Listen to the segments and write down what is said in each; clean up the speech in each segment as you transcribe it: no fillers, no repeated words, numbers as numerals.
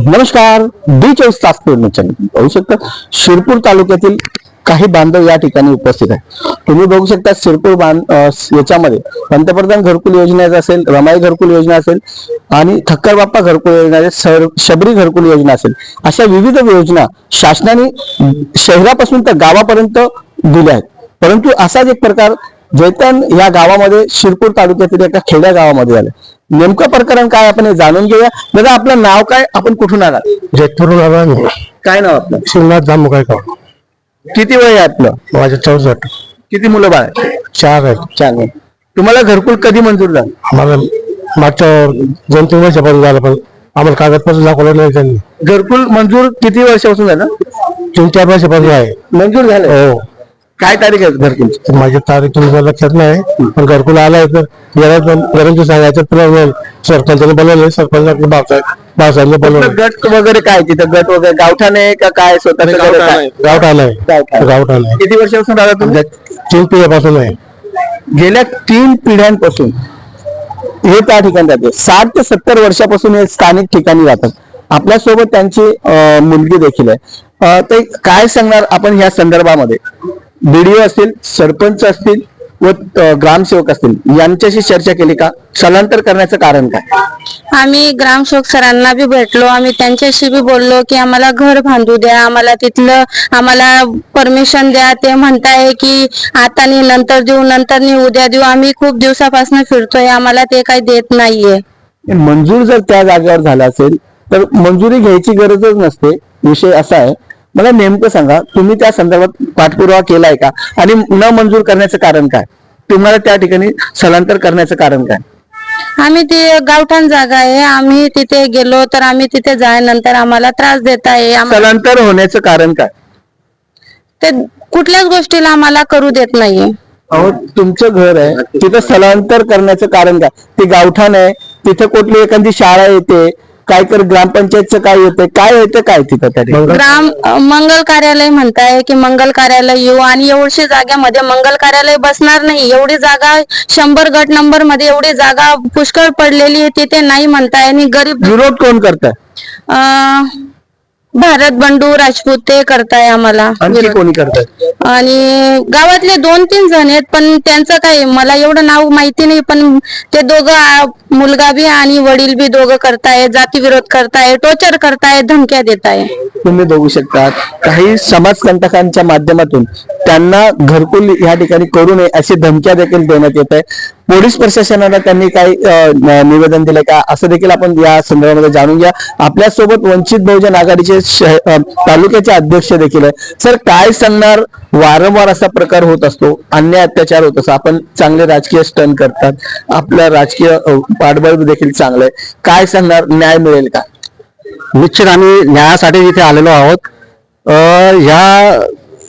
नमस्कार. 24 तास चॅनल बघू शकता. शिरपूर तालुक्यातील काही बांधव या ठिकाणी उपस्थित आहे. तुम्ही बघू शकता शिरपूर याच्यामध्ये पंतप्रधान घरकुल योजना असेल, रमाई घरकुल योजना असेल आणि ठक्कर बाप्पा घरकुल योजना असेल, शबरी घरकुल योजना असेल, अशा विविध योजना शासनाने शहरापासून तर गावापर्यंत दिल्या आहेत. परंतु असाच एक प्रकार जैतन या गावामध्ये शिरपूर तालुक्यातील एका खेड्या गावामध्ये झालं. नेमकं प्रकरण काय आपण हे जाणून घेऊया. दादा आपलं नाव काय, आपण कुठून आलात? जैतपूरून आलो आम्ही. काय नाव आपलं? शिवनाथ जामू काय का. किती वय आहे आपलं? माझे 64. किती मुलं बाळ? 4 आहेत. 4. तुम्हाला घरकुल कधी मंजूर झालं? आम्हाला मागच्या 2-3 वर्षापासून झालं, पण आम्हाला कागदपत्र दाखवलं नाही त्यांनी. घरकुल मंजूर किती वर्षापासून झालं? 3-4 वर्षापासून आहे मंजूर झालं. हो. काय तारीख आहे घरकुलची? माझी तारीख तुमच्या लक्षात नाही, पण घरकुल आलाय तर घरांची सांगायचं तुला सरपंचाने बोलवलं. सरपंच भावसाहेबने बोलवलं. गट वगैरे काय तिथं? गट वगैरे गावठाण आहे का काय? स्वतःच गावठाण आहे. किती वर्षापासून राहता तुम्ही? 3 पिढ्यापासून आहे. गेल्या 3 पिढ्यांपासून हे त्या ठिकाणी राहते. 60 ते 70 वर्षापासून हे स्थानिक ठिकाणी राहतात. आपल्यासोबत त्यांची मुलगी देखील आहे. ते काय सांगणार आपण ह्या संदर्भामध्ये? बीडीओ असतील, सरपंच असतील व ग्रामसेवक असतील, यांच्याशी चर्चा केली का? स्थलांतर करण्याचं कारण काय? आम्ही ग्रामसेवक सरांना बी भेटलो, आम्ही त्यांच्याशी बी बोललो की आम्हाला घर बांधू द्या, आम्हाला तिथलं आम्हाला परमिशन द्या. ते म्हणताय की आता नाही, नंतर देऊ, नंतर नाही, उद्या देऊ. आम्ही खूप दिवसापासून फिरतोय, आम्हाला ते काही देत नाहीये. मंजूर जर त्या जागेवर झाला असेल तर मंजुरी घ्यायची गरजच नसते. विषय असा आहे. मला नेमकं सांगा, तुम्ही त्या संदर्भात पाठपुरावा केलाय का? आणि न मंजूर करण्याचं कारण काय? तुम्हाला त्या ठिकाणी स्थलांतर करण्याचं कारण काय? आम्ही ते गावठाण जागा आहे, आम्ही तिथे गेलो तर आम्ही तिथे जायनंतर आम्हाला त्रास देत आहे. स्थलांतर होण्याचं कारण काय? ते कुठल्याच गोष्टीला आम्हाला करू देत नाहीये. अहो, तुमचं घर आहे तिथं स्थलांतर करण्याचं कारण काय? ते गावठाण आहे, तिथे कुठली एखादी शाळा येते काय, तर ग्रामपंचायतचं काय येते, काय येते काय तिथं? तरी मंगल कार्यालय म्हणताय की मंगल कार्यालय येऊ, आणि एवढी जागेमध्ये मंगल कार्यालय बसणार नाही. एवढी जागा 100 गट नंबर मध्ये एवढी जागा पुष्कळ पडलेली आहे, तिथे नाही म्हणताय. आणि गरीब विरोध कोण करताय? भारत बंडू राजपूत ते करताय आम्हाला. आणखी कोणी करताय? आणि गावातले 2-3 जण आहेत, पण त्यांचं काही मला एवढं नाव माहिती नाही. पण ते दोघं, मुलगा बी आणि वडील बी दोघं करताय, जाती विरोध करताय, टोचर करताय, धमक्या देताय. तुम्ही बघू शकता काही समाजकंटकांच्या माध्यमातून त्यांना घरकुल या ठिकाणी करू नये अशी धमक्या देखील देण्यात येत आहे. पोलीस प्रशासनाला त्यांनी काही निवेदन दिलंय का, असं देखील आपण या संदर्भामध्ये जाणून घ्या. आपल्यासोबत वंचित बहुजन आघाडीचे तालुक्याचे अध्यक्ष देखील आहे. सर, काय सांगणार? वारंवार असा प्रकार होत असतो, अन्याय अत्याचार होत असतो. आपण चांगले राजकीय स्टंट करतात, आपलं राजकीय पाठबळ देखील चांगलं आहे. काय सांगणार? न्याय मिळेल का? निश्चित आम्ही न्यायासाठी इथे आलेलो आहोत. या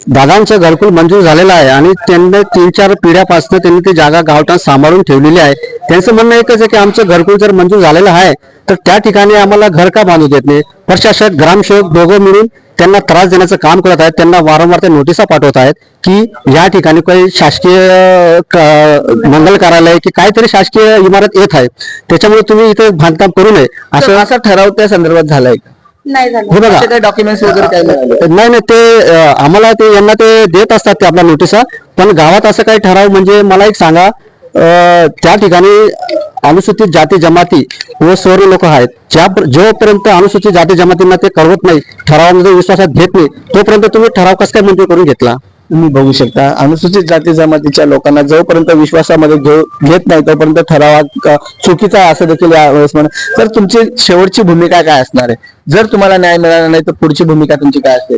दादांचं घरकुल मंजूर झालेलं आहे आणि त्यांनी 3-4 पिढ्यापासून त्यांनी ती जागा गावठाण सांभाळून ठेवलेली आहे. त्यांचं म्हणणं एकच आहे की आमचं घरकुल जर मंजूर झालेलं आहे तर त्या ठिकाणी आम्हाला घर का बांधू देत नाही. प्रशासक, ग्रामसेवक दोघं मिळून त्यांना त्रास देण्याचं काम करत आहेत. त्यांना वारंवार ते नोटिसा पाठवत आहेत की या ठिकाणी काही शासकीय मंगल कार्यालय की काहीतरी शासकीय इमारत येत आहे, त्याच्यामुळे तुम्ही इथे बांधकाम करू नये असं असा ठराव त्या संदर्भात झालाय? नाही झालं. हे बघा, काही डॉक्युमेंट्स वगैरे काही नाही, ते आम्हाला ते यांना ते देत असतात ते आपल्या नोटिसा. पण गावात असं काही ठराव म्हणजे मला एक सांगा, त्या ठिकाणी अनुसूचित जाती जमाती व सवर्ण लोक आहेत. जोपर्यंत अनुसूचित जाती जमातींना ते करवत नाही, ठरावामध्ये विश्वासात घेत नाही, तोपर्यंत तुम्ही ठराव कसं काय मंजूर करून घेतला? तुम्ही बघू शकता अनुसूचित जाती जमातीच्या लोकांना जोपर्यंत विश्वासामध्ये घेत नाही तोपर्यंत ठरावात चुकीचा आहे असं देखील यावेळेस म्हणा. तर तुमची शेवटची भूमिका काय असणार आहे? जर तुम्हाला न्याय मिळाला नाही तर पुढची भूमिका तुमची काय असेल?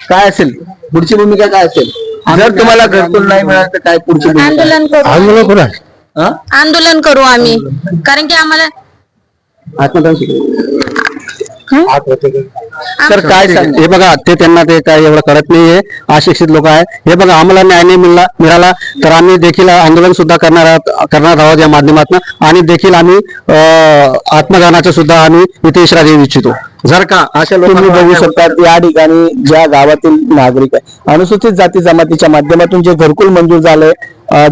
काय असेल पुढची भूमिका? काय असेल जर तुम्हाला घरकुल नाही मिळालं तर? काय पुढची आंदोलन करू, आंदोलन करू आम्ही, कारण की आम्हाला तर काय हे बघा, ते त्यांना ते काय एवढं कळत नाहीये. अशिक्षित लोक आहे. हे बघा, आम्हाला न्याय नाही मिळाला तर आम्ही देखील आंदोलन सुद्धा करणार आहोत या माध्यमातून. आणि देखील आम्ही आत्मदानाचं सुद्धा आम्ही इथे इशारा देऊ इच्छितो. जर का अशा तुम्ही बघू शकतात या ठिकाणी ज्या गावातील नागरिक आहे अनुसूचित जाती जमातीच्या माध्यमातून जे घरकुल मंजूर झालंय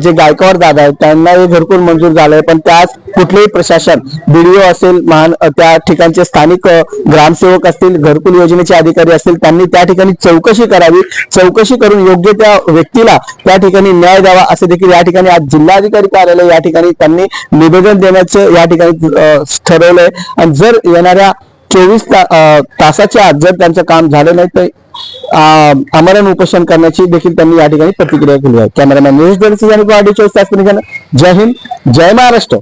जे गायकवाड दादा आहेत त्यांना हे घरकुल मंजूर झालंय, पण त्यात कुठलेही प्रशासन बीडीओ असेल त्या ठिकाणचे स्थानिक ग्रामसेवक असतील, घरकुल योजनेचे अधिकारी असतील, त्यांनी त्या ठिकाणी चौकशी करावी. चौकशी करून योग्य त्या व्यक्तीला त्या ठिकाणी न्याय द्यावा असे देखील या ठिकाणी आज जिल्हाधिकारी कार्यालय या ठिकाणी त्यांनी निवेदन देण्याचं या ठिकाणी ठरवलंय. आणि जर येणाऱ्या 24 तासाच्या आत जर त्यांचं काम झालं नाही तर आमरण उपोषण करण्याची देखील त्यांनी या ठिकाणी प्रतिक्रिया केली आहे. कॅमेरामॅन निलेश दळसी आणि 24 तास. जय हिंद, जय महाराष्ट्र.